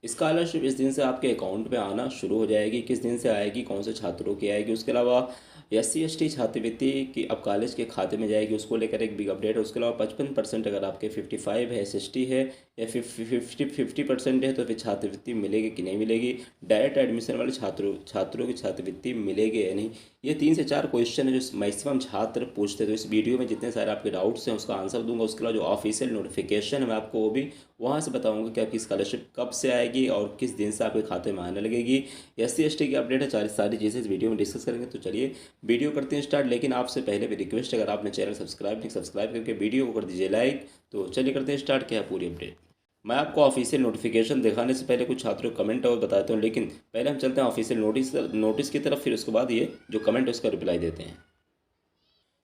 Scholarship इस दिन से आपके अकाउंट में आना शुरू हो जाएगी। किस दिन से आएगी, कौन से छात्रों की आएगी, उसके अलावा SC ST छात्रवृत्ति की अब कॉलेज के खाते में जाएगी, उसको लेकर एक बिग अपडेट है। उसके अलावा 55% अगर आपके 55 है, SST है या फिर 50% है तो फिर छात्रवृत्ति मिलेगी कि नहीं मिलेगी। डायरेक्ट एडमिशन वाले छात्रों की छात्रवृत्ति मिलेगी या नहीं। ये 3 से 4 क्वेश्चन है जो मैक्सिमम छात्र पूछते हैं। तो इस वीडियो में जितने सारे आपके डाउट्स हैं उसका आंसर दूंगा। उसके अलावा जो ऑफिशियल नोटिफिकेशन है मैं आपको वो भी वहाँ से बताऊंगा कि आपकी स्कॉलरशिप कब से आएगी और किस दिन से आपके खाते में आने लगेगी। SC ST की अपडेट है, सारी चीज़ें इस वीडियो में डिस्कस करेंगे। तो चलिए वीडियो करते हैं स्टार्ट। लेकिन आपसे पहले भी रिक्वेस्ट है, अगर आपने चैनल सब्सक्राइब करके वीडियो को कर दीजिए लाइक। तो चलिए करते हैं स्टार्ट। क्या है पूरी अपडेट। मैं आपको ऑफिशियल नोटिफिकेशन दिखाने से पहले कुछ छात्रों को कमेंट और बताता हूँ, लेकिन पहले हम चलते हैं ऑफिशियल नोटिस की तरफ, फिर उसके बाद ये जो कमेंट है उसका रिप्लाई देते हैं।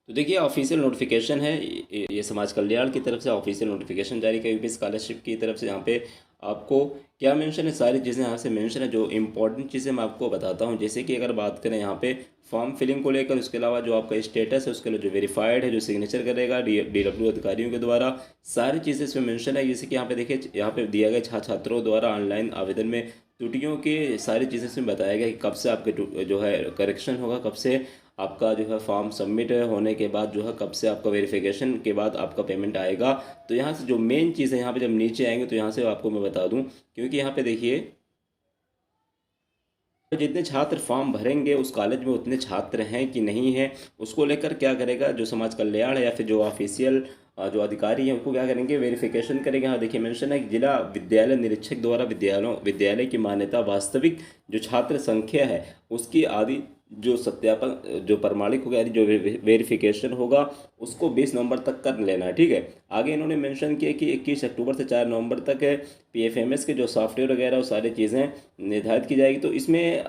तो देखिए ऑफिशियल नोटिफिकेशन है, ये समाज कल्याण की तरफ से ऑफिशियल नोटिफिकेशन जारी की हुई स्कॉलरशिप की तरफ से। यहाँ पे आपको क्या मेंशन है, सारी चीज़ें यहाँ से मेंशन है। जो इंपॉर्टेंट चीज़ें मैं आपको बताता हूँ, जैसे कि अगर बात करें यहाँ पे फॉर्म फिलिंग को लेकर, उसके अलावा जो आपका स्टेटस है उसके लिए जो वेरीफाइड है, जो सिग्नेचर करेगा DW अधिकारियों के द्वारा, सारी चीज़ें इसमें मेंशन है। जैसे कि यहाँ पे देखिए, यहाँ पे दिया गया छात्रों द्वारा ऑनलाइन आवेदन में त्रुटियों की सारी चीज़ें इसमें बताया गया कि कब से आपके जो है करेक्शन होगा, कब से आपका जो है फॉर्म सबमिट होने के बाद जो है कब से आपका वेरिफिकेशन के बाद आपका पेमेंट आएगा। तो यहाँ से जो मेन चीज़ है, यहाँ पे जब नीचे आएंगे तो यहाँ से आपको मैं बता दूँ, क्योंकि यहाँ पे देखिए जितने छात्र फॉर्म भरेंगे उस कॉलेज में उतने छात्र हैं कि नहीं हैं, उसको लेकर क्या करेगा जो समाज कल्याण है या फिर जो ऑफिशियल जो अधिकारी हैं उनको क्या करेंगे, वेरिफिकेशन करेंगे। हाँ देखिए मेंशन है कि जिला विद्यालय निरीक्षक द्वारा विद्यालय की मान्यता वास्तविक जो छात्र संख्या है उसकी आदि जो सत्यापन जो प्रमाणिक होगा, यानी जो वेरिफिकेशन होगा उसको 20 नवंबर तक कर लेना है। ठीक है। आगे इन्होंने मेंशन किया कि 21 अक्टूबर से 4 नवंबर तक है PFMS के जो सॉफ्टवेयर वगैरह वो सारी चीज़ें निर्धारित की जाएगी। तो इसमें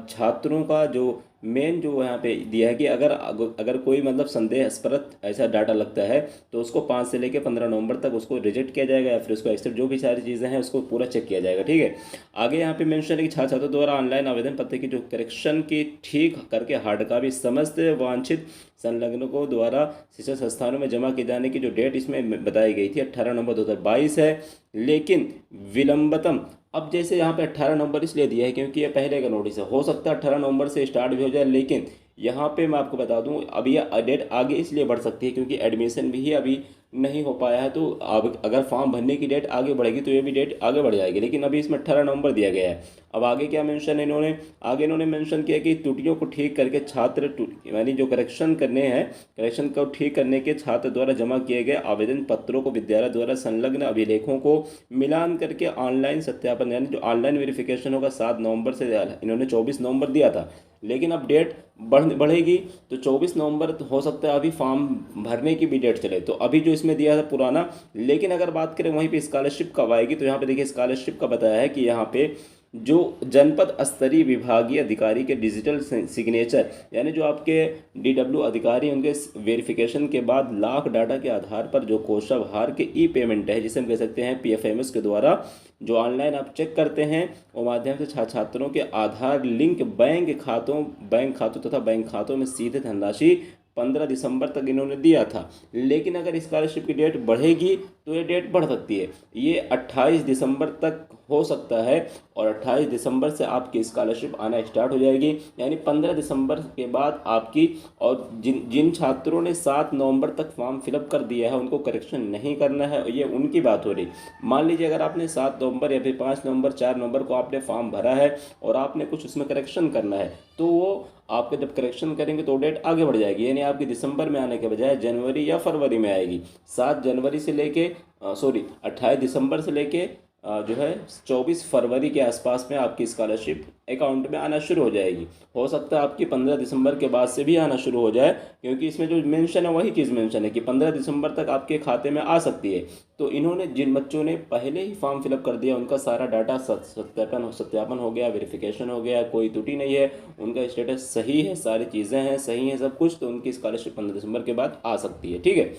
छात्रों का जो मेन जो यहाँ पे दिया है कि अगर अगर कोई मतलब संदेहास्पद ऐसा डाटा लगता है तो उसको 5 से लेकर 15 नवंबर तक उसको रिजेक्ट किया जाएगा या फिर उसको एक्सेप्ट, जो भी सारी चीज़ें हैं उसको पूरा चेक किया जाएगा। ठीक है। आगे यहाँ पे मेंशन है कि छात्रों द्वारा ऑनलाइन आवेदन पत्र की जो करेक्शन की ठीक करके हार्ड कॉपी समस्त वांछित संलग्नकों द्वारा शिक्षण संस्थानों में जमा किए जाने की जो डेट इसमें बताई गई थी 18 नवंबर 2022 है, लेकिन विलंबतम अब जैसे यहाँ पे 18 नवंबर इसलिए दिया है क्योंकि ये पहले का नोटिस है, हो सकता है 18 नवंबर से स्टार्ट भी हो जाए, लेकिन यहाँ पे मैं आपको बता दूँ अभी ये डेट आगे इसलिए बढ़ सकती है क्योंकि एडमिशन भी अभी नहीं हो पाया है। तो अब अगर फॉर्म भरने की डेट आगे बढ़ेगी तो ये भी डेट आगे बढ़ जाएगी, लेकिन अभी इसमें 18 नवंबर दिया गया है। अब आगे क्या मेंशन है, इन्होंने मेंशन किया कि त्रुटियों को ठीक करके छात्र यानी जो करेक्शन करने हैं, करेक्शन को ठीक करने के छात्र द्वारा जमा किए गए आवेदन पत्रों को विद्यालय द्वारा संलग्न अभिलेखों को मिलान करके ऑनलाइन सत्यापन, यानी जो ऑनलाइन वेरिफिकेशन होगा 7 नवंबर से, इन्होंने 24 नवंबर दिया था, लेकिन अब डेट बढ़ेगी तो 24 नवंबर हो सकता है अभी फॉर्म भरने की भी डेट चले। तो अभी जो इसमें दिया था पुराना, लेकिन अगर बात करें वहीं पे स्कॉलरशिप कब आएगी तो यहाँ पे देखिए स्कॉलरशिप का बताया है कि यहाँ पे जो जनपद स्तरीय विभागीय अधिकारी के डिजिटल सिग्नेचर, यानी जो आपके DW अधिकारी उनके वेरिफिकेशन के बाद लाख डाटा के आधार पर जो कोषाभार के पेमेंट है, जिसे हम कह सकते हैं PFMS के द्वारा जो ऑनलाइन आप चेक करते हैं वो माध्यम से छात्रों के आधार लिंक बैंक खातों तथा बैंक खातों में सीधे धनराशि 15 दिसंबर तक इन्होंने दिया था। लेकिन अगर स्कॉलरशिप की डेट बढ़ेगी तो ये डेट बढ़ सकती है, ये 28 दिसंबर तक हो सकता है और 28 दिसंबर से आपकी स्कॉलरशिप आना स्टार्ट हो जाएगी। यानी 15 दिसंबर के बाद आपकी, और जिन छात्रों ने 7 नवंबर तक फॉर्म फिलअप कर दिया है उनको करेक्शन नहीं करना है, ये उनकी बात हो रही। मान लीजिए अगर आपने 7 नवंबर या फिर 5 नवंबर 4 नवंबर को आपने फॉर्म भरा है और आपने कुछ उसमें करेक्शन करना है तो वो आपके जब करेक्शन करेंगे तो डेट आगे बढ़ जाएगी, यानी आपकी दिसंबर में आने के बजाय जनवरी या फरवरी में आएगी। 7 जनवरी से लेके 28 दिसंबर से लेके जो है 24 फरवरी के आसपास में आपकी स्कॉलरशिप अकाउंट में आना शुरू हो जाएगी। हो सकता है आपकी 15 दिसंबर के बाद से भी आना शुरू हो जाए, क्योंकि इसमें जो मेंशन है वही चीज़ मेंशन है कि 15 दिसंबर तक आपके खाते में आ सकती है। तो इन्होंने जिन बच्चों ने पहले ही फॉर्म फिलअप कर दिया उनका सारा डाटा सत्यापन हो गया, वेरिफिकेशन हो गया, कोई त्रुटि नहीं है, उनका स्टेटस सही है, सारी चीज़ें हैं सही हैं सब कुछ, तो उनकी स्कॉलरशिप 15 दिसंबर के बाद आ सकती है। ठीक है।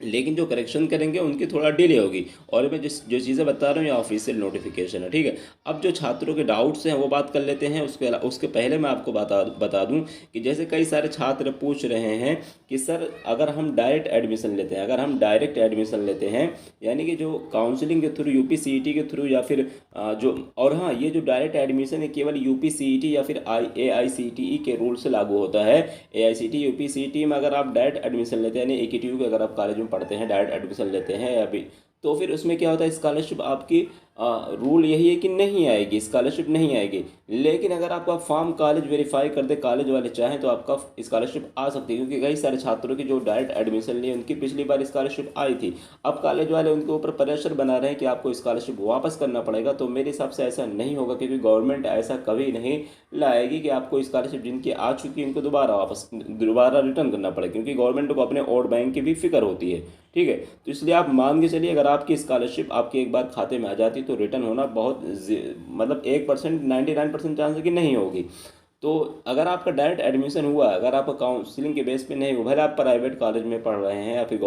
लेकिन जो करेक्शन करेंगे उनकी थोड़ा डिले होगी। और मैं जिस जो चीज़ें बता रहा हूँ ये ऑफिशियल नोटिफिकेशन है, ठीक है। अब जो छात्रों के डाउट्स हैं वो बात कर लेते हैं। उसके पहले मैं आपको बता दूं कि जैसे कई सारे छात्र पूछ रहे हैं कि सर अगर हम डायरेक्ट एडमिशन लेते हैं, अगर हम डायरेक्ट एडमिशन लेते हैं यानी कि जो काउंसलिंग के थ्रू यूपीसीईटी के थ्रू या फिर जो, और हाँ ये जो डायरेक्ट एडमिशन है केवल यूपीसीईटी या फिर एआईसीटीई के रूल से लागू होता है। एआईसीटी यूपीसीईटी में अगर आप डायरेक्ट एडमिशन लेते हैं यानी एकेटीयू के अगर आप कॉलेज में पढ़ते हैं डायरेक्ट एडमिशन लेते हैं या भी, तो फिर उसमें क्या होता है स्कॉलरशिप आपकी रूल यही है कि नहीं आएगी, स्कॉलरशिप नहीं आएगी। लेकिन अगर आपका फॉर्म कॉलेज वेरीफाई कर दे, कॉलेज वाले चाहें तो आपका स्कॉलरशिप आ सकती है, क्योंकि कई सारे छात्रों की जो डायरेक्ट एडमिशन लिए उनकी पिछली बार स्कॉलरशिप आई थी। अब कॉलेज वाले उनके ऊपर प्रेशर बना रहे हैं कि आपको स्कॉलरशिप वापस करना पड़ेगा, तो मेरे हिसाब से ऐसा नहीं होगा, क्योंकि गवर्नमेंट ऐसा कभी नहीं लाएगी कि आपको स्कॉलरशिप जिनकी आ चुकी है उनको दोबारा रिटर्न करना पड़े, क्योंकि गवर्नमेंट को अपने और बैंक की भी फिक्र होती है, ठीक है। तो इसलिए आप मान के चलिए अगर आपकी स्कॉलरशिप आपके एक बार खाते में आ जाती तो रिटर्न होना बहुत मतलब 1%, 99% चांस है कि नहीं होगी। तो अगर आपका डायरेक्ट एडमिशन हुआ, अगर आपका काउंसलिंग के बेस पे नहीं हुआ, भले आप प्राइवेट कॉलेज में पढ़ रहे हैं या फिर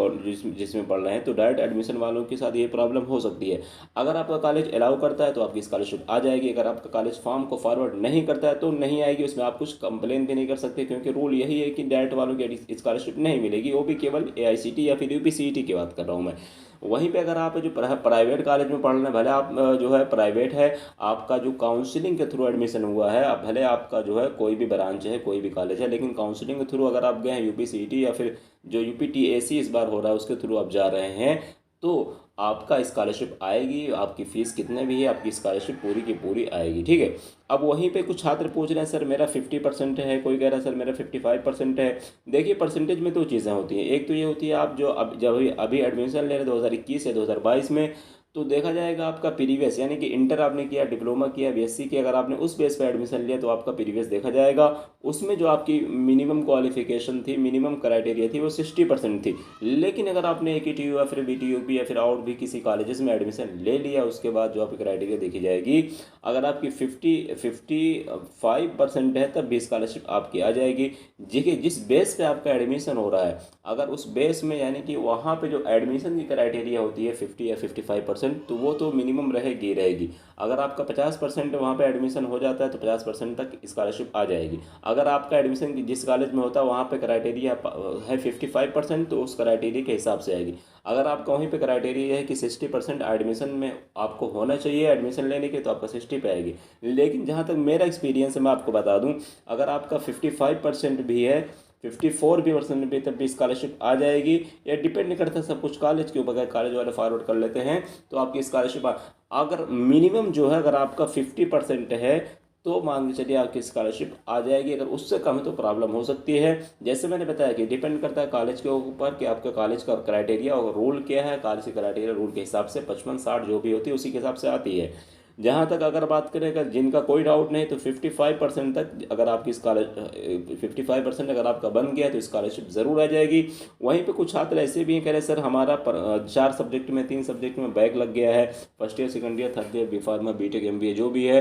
जिसमें पढ़ रहे हैं, तो डायरेक्ट एडमिशन वालों के साथ ये प्रॉब्लम हो सकती है। अगर आपका कॉलेज अलाउ करता है तो आपकी स्कॉलरशिप आ जाएगी, अगर आपका कॉलेज फॉर्म को फॉरवर्ड नहीं करता है तो नहीं आएगी। उसमें आप कुछ कंप्लेन भी नहीं कर सकते, क्योंकि रूल यही है कि डायरेक्ट वालों की स्कॉलरशिप नहीं मिलेगी, वो भी केवल एआईसीटी या फिर यूपीसीईटी की बात कर रहा हूँ मैं। वहीं पे अगर आप जो प्राइवेट कॉलेज में पढ़ रहे हैं, भले आप जो है प्राइवेट है, आपका जो काउंसलिंग के थ्रू एडमिशन हुआ है, अब भले आपका जो है कोई भी ब्रांच है कोई भी कॉलेज है, लेकिन काउंसलिंग के थ्रू अगर आप गए हैं यूपीसीईटी या फिर जो यूपीटीएसी इस बार हो रहा है उसके थ्रू आप जा रहे हैं, तो आपका स्कॉलरशिप आएगी। आपकी फ़ीस कितने भी है आपकी स्कॉलरशिप पूरी की पूरी आएगी, ठीक है। अब वहीं पे कुछ छात्र पूछ रहे हैं सर मेरा 50% है, कोई कह रहा है सर मेरा 55% है। देखिए परसेंटेज में दो चीज़ें होती हैं, एक तो ये होती है आप जो अब जब अभी एडमिशन ले रहे 2021 या 2022 में, तो देखा जाएगा आपका प्रीवियस, यानी कि इंटर आपने किया, डिप्लोमा किया, बीएससी किया, अगर आपने उस बेस पर एडमिशन लिया तो आपका प्रीवियस देखा जाएगा। उसमें जो आपकी मिनिमम क्वालिफिकेशन थी, मिनिमम क्राइटेरिया थी, वो 60% थी। लेकिन अगर आपने एकेटीयू या फिर बीटीयूपी या फिर और भी किसी कॉलेजेस में एडमिशन ले लिया, उसके बाद जो आपकी क्राइटेरिया देखी जाएगी, अगर आपकी 55% है तब भी स्कॉलरशिप आपकी आ जाएगी। जिस बेस पे आपका एडमिशन हो रहा है, अगर उस बेस में यानी कि वहाँ पे जो एडमिशन की क्राइटेरिया होती है 50 या 55%, तो वो तो मिनिमम रहेगी। अगर आपका 50% वहाँ पे एडमिशन हो जाता है तो 50% तक स्कॉलरशिप आ जाएगी। अगर आपका एडमिशन जिस कॉलेज में होता है वहाँ पे क्राइटेरिया है 55%, तो उस क्राइटेरिया के हिसाब से आएगी। अगर आपका वहीं पे क्राइटेरिया है कि 60% एडमिशन में आपको होना चाहिए एडमिशन लेने के, तो आपका 60 पे आएगी। लेकिन जहाँ तक मेरा एक्सपीरियंस है मैं आपको बता दूँ, अगर आपका 55% भी है, 54 भी परसेंट भी, तब भी स्कॉलरशिप आ जाएगी। या डिपेंड नहीं करता सब कुछ कॉलेज के ऊपर, अगर कॉलेज वाले फॉरवर्ड कर लेते हैं तो आपकी स्कॉलरशिप अगर मिनिमम जो है अगर आपका 50% है तो मान के चलिए आपकी स्कॉलरशिप आ जाएगी। अगर उससे कम है तो प्रॉब्लम हो सकती है। जैसे मैंने बताया कि डिपेंड करता है कॉलेज के ऊपर कि आपके कॉलेज का क्राइटेरिया और रूल क्या है। कॉलेज के क्राइटेरिया रूल के हिसाब से 55-60 जो भी होती है उसी के हिसाब से आती है। जहाँ तक अगर बात करें, अगर जिनका कोई डाउट नहीं तो 55% तक अगर आपकी स्कॉलर 55% अगर आपका बन गया तो स्कॉलरशिप ज़रूर आ जाएगी। वहीं पे कुछ छात्र ऐसे भी हैं, कह रहे सर हमारा 4 सब्जेक्ट में 3 सब्जेक्ट में बैक लग गया है, first year second year third year B.Pharma B.Tech MBA जो भी है,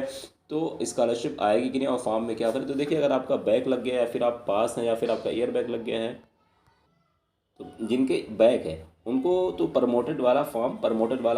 तो स्कॉलरशिप आएगी कि नहीं और फॉर्म में क्या करें। तो देखिए अगर आपका बैक लग गया है या फिर आप पास हैं या फिर आपका ईयर बैक लग गया है, तो जिनके बैक है उनको तो प्रमोटेड वाला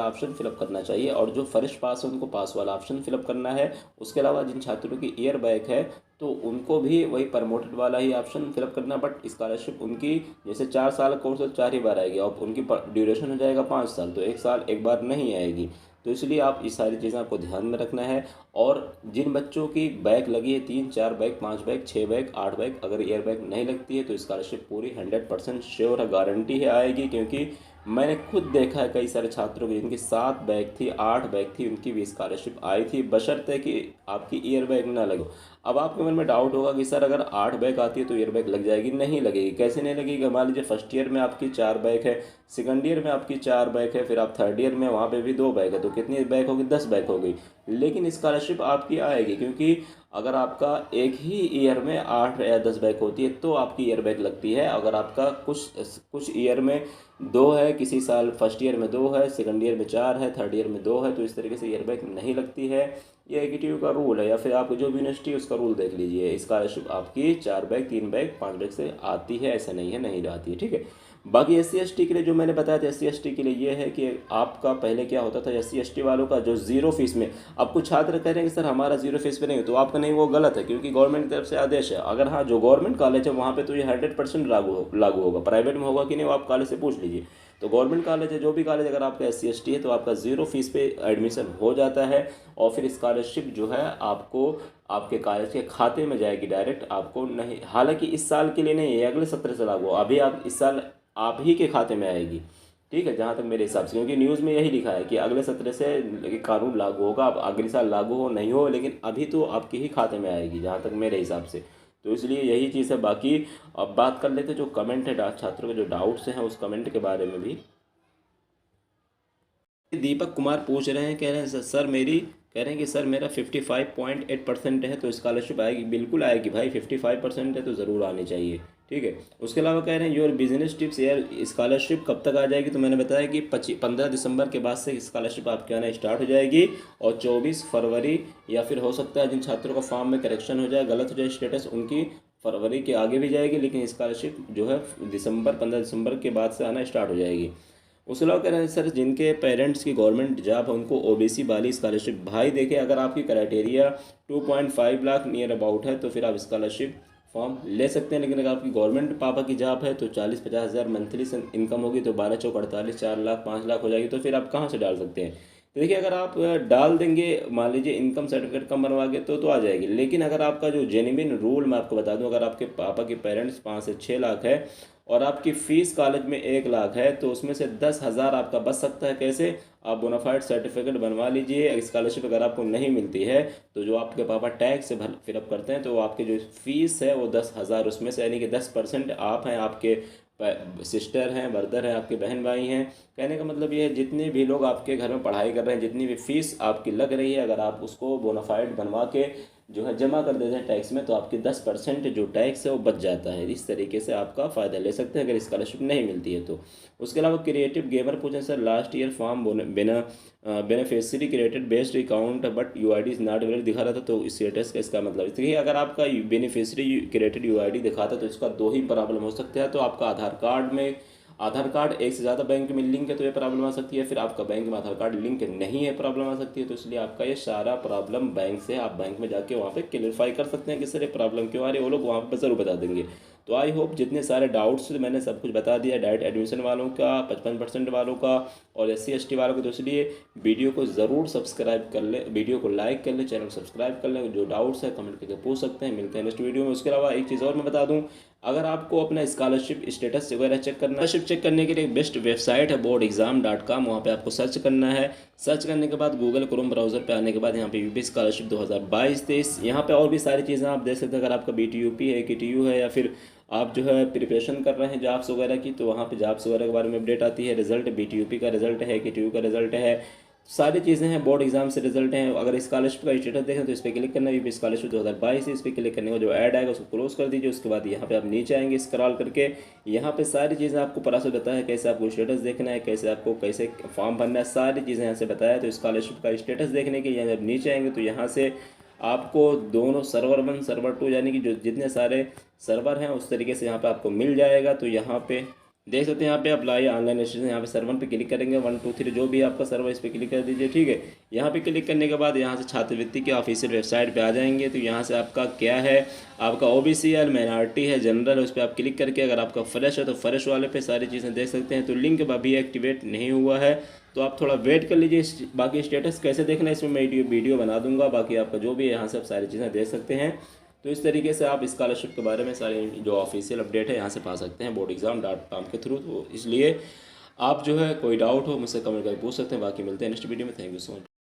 ऑप्शन फिलअप करना चाहिए, और जो फर्स्ट पास है उनको पास वाला ऑप्शन फिलअप करना है। उसके अलावा जिन छात्रों की ईयर बैक है तो उनको भी वही प्रमोटेड वाला ही ऑप्शन फिलअप करना। बट स्कॉलरशिप उनकी जैसे 4 साल कोर्स है 4 ही बार आएगी, और उनकी ड्यूरेशन हो जाएगा 5 साल, तो 1 साल एक बार नहीं आएगी। तो इसलिए आप इस सारी चीज़ें आपको ध्यान में रखना है। और जिन बच्चों की बैक लगी है 3, 4 बैक, 5 बैक, 6 बैक, 8 बैक, अगर ईयर बैक नहीं लगती है तो स्कॉलरशिप पूरी 100% श्योर है, गारंटी है आएगी। क्योंकि मैंने खुद देखा है कई सारे छात्रों की जिनकी 7 बैक थी, 8 बैक थी, उनकी भी स्कॉलरशिप आई थी, बशर्ते कि आपकी ईयर बैक ना लगो। अब आपके मन में डाउट होगा कि सर अगर 8 बैक आती है तो ईयर बैक लग जाएगी। नहीं लगेगी। कैसे नहीं लगेगी? मान लीजिए फर्स्ट ईयर में आपकी 4 बैक है, सेकंड ईयर में आपकी 4 बैक है, फिर आप थर्ड ईयर में वहाँ पे भी 2 बैक है, तो कितनी बैक होगी? 10 बैक हो गई। लेकिन स्कॉलरशिप आपकी आएगी, क्योंकि अगर आपका एक ही ईयर में 8 या 10 बैक होती है तो आपकी ईयर बैक लगती है। अगर आपका कुछ ईयर में 2 है, किसी साल फर्स्ट ईयर में 2 है, सेकंड ईयर में 4 है, थर्ड ईयर में 2 है, तो इस तरीके से ईयर बैक नहीं लगती है। ये एकेटीयू का रूल है, या फिर आप जो भी यूनिवर्सिटी है उसका रूल देख लीजिए। स्कॉलरशिप आपकी 4 बैक, 3 बैक, 5 बैक से आती है, ऐसा नहीं है नहीं आती है, ठीक है। बाकी SC ST के लिए जो मैंने बताया था, SC ST के लिए ये है कि आपका पहले क्या होता था, SC ST वालों का जो ज़ीरो फीस में, अब कुछ छात्र कह रहे हैं कि सर हमारा ज़ीरो फीस पे नहीं, तो आपका नहीं, वो गलत है, क्योंकि गवर्नमेंट की तरफ से आदेश है। अगर हाँ, जो गवर्नमेंट कॉलेज है वहाँ पे तो ये 100% लागू होगा। प्राइवेट में होगा कि नहीं वो आप कॉलेज से पूछ लीजिए। तो गवर्नमेंट कॉलेज है, जो भी कॉलेज, अगर आपका SC ST है तो आपका ज़ीरो फीस पे एडमिशन हो जाता है, और फिर स्कॉलरशिप जो है आपको आपके कॉलेज के खाते में जाएगी डायरेक्ट, आपको नहीं, हालांकि इस साल के लिए नहीं है, अगले सत्र से लागू, अभी आप इस साल आप ही के खाते में आएगी। ठीक है, जहाँ तक मेरे हिसाब से, क्योंकि न्यूज़ में यही लिखा है कि अगले सत्र से ये कानून लागू होगा। अब अगले साल लागू हो नहीं हो, लेकिन अभी तो आपके ही खाते में आएगी जहाँ तक मेरे हिसाब से। तो इसलिए यही चीज़ है। बाकी अब बात कर लेते जो कमेंट है छात्रों के जो डाउट्स हैं उस कमेंट के बारे में भी। दीपक कुमार पूछ रहे हैं, कह रहे हैं सर मेरी, कह रहे हैं कि सर मेरा 55.8% है तो स्कॉलरशिप आएगी? बिल्कुल आएगी भाई, 55% है तो ज़रूर आनी चाहिए। ठीक है, उसके अलावा कह रहे हैं योर बिजनेस टिप्स यार, स्कॉलरशिप कब तक आ जाएगी? तो मैंने बताया कि 15 दिसंबर के बाद से स्कॉलरशिप आपके आना स्टार्ट हो जाएगी, और 24 फरवरी, या फिर हो सकता है जिन छात्रों का फॉर्म में करेक्शन हो जाए, गलत हो जाए स्टेटस, उनकी फरवरी के आगे भी जाएगी, लेकिन स्कॉलरशिप जो है 15 दिसंबर के बाद से आना स्टार्ट हो जाएगी। उसके अलावा कह रहे हैं सर जिनके पेरेंट्स की गवर्नमेंट जॉब है उनको OBC वाली स्कॉलरशिप, भाई देखिए अगर आपकी क्राइटेरिया 2.5 लाख नियर अबाउट है तो फिर आप स्कॉलरशिप फॉर्म ले सकते हैं। लेकिन अगर आपकी गवर्नमेंट पापा की जॉब है तो 40-50 हज़ार मंथली इनकम होगी, तो 12 चौक 48, 4 लाख 5 लाख हो जाएगी, तो फिर आप कहाँ से डाल सकते हैं? तो देखिए अगर आप डाल देंगे, मान लीजिए इनकम सर्टिफिकेट कम बनवा के, तो आ जाएगी। लेकिन अगर आपका जो जेन्युइन रूल मैं आपको बता दूं, अगर आपके पापा के पेरेंट्स 5 से 6 लाख है और आपकी फ़ीस कॉलेज में 1 लाख है, तो उसमें से 10,000 आपका बच सकता है। कैसे? आप बोनाफाइड सर्टिफिकेट बनवा लीजिए। स्कॉलरशिप अगर आपको नहीं मिलती है तो जो आपके पापा टैक्स से भर फिलअप करते हैं, तो आपकी जो फ़ीस है वो 10,000 उसमें से, यानी कि 10% आप हैं, आपके सिस्टर हैं, ब्रदर हैं, आपके बहन भाई हैं। कहने का मतलब ये है जितने भी लोग आपके घर में पढ़ाई कर रहे हैं, जितनी भी फीस आपकी लग रही है, अगर आप उसको बोनाफाइड बनवा के जो है जमा कर देते हैं टैक्स में, तो आपकी 10% जो टैक्स है वो बच जाता है। इस तरीके से आपका फ़ायदा ले सकते हैं अगर स्कॉलरशिप नहीं मिलती है तो। उसके अलावा क्रिएटिव गेमर पूछें सर लास्ट ईयर फॉर्म बिना beneficiary created based account but UID is not valid दिखा रहा था, तो स्टेटस का इसका मतलब इसलिए अगर आपका बेनिफिशियरी क्रिएटेड UID दिखाता तो इसका दो ही प्रॉब्लम हो सकते हैं। तो आपका आधार कार्ड एक से ज़्यादा बैंक में लिंक है तो ये प्रॉब्लम आ सकती है, फिर आपका बैंक में आधार कार्ड लिंक नहीं है, प्रॉब्लम आ सकती है। तो इसलिए आपका ये सारा प्रॉब्लम बैंक से, आप बैंक में जाके वहाँ पे क्लियरफाई कर सकते हैं कि सर ये प्रॉब्लम क्यों आ रही है, वो लोग वहाँ पर ज़रूर बता देंगे। तो आई होप जितने सारे डाउट्स मैंने सब कुछ बता दिया, डायरेक्ट एडमिशन वालों का, 55% वालों का, और SC ST वालों का। तो इसलिए वीडियो को ज़रूर सब्सक्राइब कर ले, वीडियो को लाइक कर ले, चैनल को सब्सक्राइब कर लें। जो डाउट्स है कमेंट करके पूछ सकते हैं। मिलते हैं नेक्स्ट वीडियो में। उसके अलावा एक चीज़ और मैं बता दूँ, अगर आपको अपना स्कॉलरशिप स्टेटस वगैरह चेक करना है, स्कॉलरशिप चेक करने के लिए बेस्ट वेबसाइट है boardexam.com। वहाँ पे आपको सर्च करना है। सर्च करने के बाद गूगल क्रोम ब्राउज़र पे आने के बाद यहाँ पे UP स्कॉलरशिप 2022-23, यहाँ पे और भी सारी चीज़ें आप देख सकते हैं। अगर आपका BTUP है, KTU है, या फिर आप जो है प्रिपरेशन कर रहे हैं जॉब्स वगैरह की, तो वहाँ पे जॉब्स वगैरह के बारे में अपडेट आती है। रिजल्ट BTUP का रिजल्ट है, KTU का रिजल्ट है, सारी चीज़ें हैं, बोर्ड एग्जाम से रिजल्ट हैं। अगर स्कॉलरशिप का स्टेटस देखें तो इस पर क्लिक करना है, स्कॉलरशिप 2022 है, इस पर क्लिक करने का जो ऐड आएगा उसको क्लोज कर दीजिए। उसके बाद यहाँ पे आप नीचे आएंगे स्क्रॉल करके, यहाँ पे सारी चीज़ें आपको पता से बताया है, कैसे आपको स्टेटस देखना है, कैसे फॉर्म भरना है, सारी चीज़ें यहाँ से बताया है। तो स्कॉलरशिप का स्टेटस देखने के लिए जब नीचे आएंगे तो यहाँ से आपको दोनों सर्वर 1 सर्वर 2 यानी कि जो जितने सारे सर्वर हैं उस तरीके से यहाँ पे आपको मिल जाएगा। तो यहाँ पे देख सकते हैं, यहाँ पे अप्लाई ऑनलाइन रजिस्ट्रेशन, यहाँ पे सर्वर पे क्लिक करेंगे, 1 2 3 जो भी आपका सर्वर इस पर क्लिक कर दीजिए। ठीक है, यहाँ पे क्लिक करने के बाद यहाँ से छात्रवृत्ति के ऑफिशियल वेबसाइट पे आ जाएंगे। तो यहाँ से आपका क्या है, आपका OBC है, माइनॉरिटी है, जनरल है, उस पर आप क्लिक करके अगर आपका फ्रेश है तो फ्रेश वाले पे सारी चीज़ें देख सकते हैं। तो लिंक अभी एक्टिवेट नहीं हुआ है तो आप थोड़ा वेट कर लीजिए। बाकी स्टेटस कैसे देखना है इसमें मैं वीडियो बना दूंगा। बाकी आपका जो भी है यहाँ से आप सारी चीज़ें देख सकते हैं। तो इस तरीके से आप स्कॉलरशिप के बारे में सारी जो ऑफिशियल अपडेट है यहाँ से पा सकते हैं boardexam.com के थ्रू। तो इसलिए आप जो है कोई डाउट हो मुझसे कमेंट करके पूछ सकते हैं। बाकी मिलते हैं नेक्स्ट वीडियो में। Thank you so much.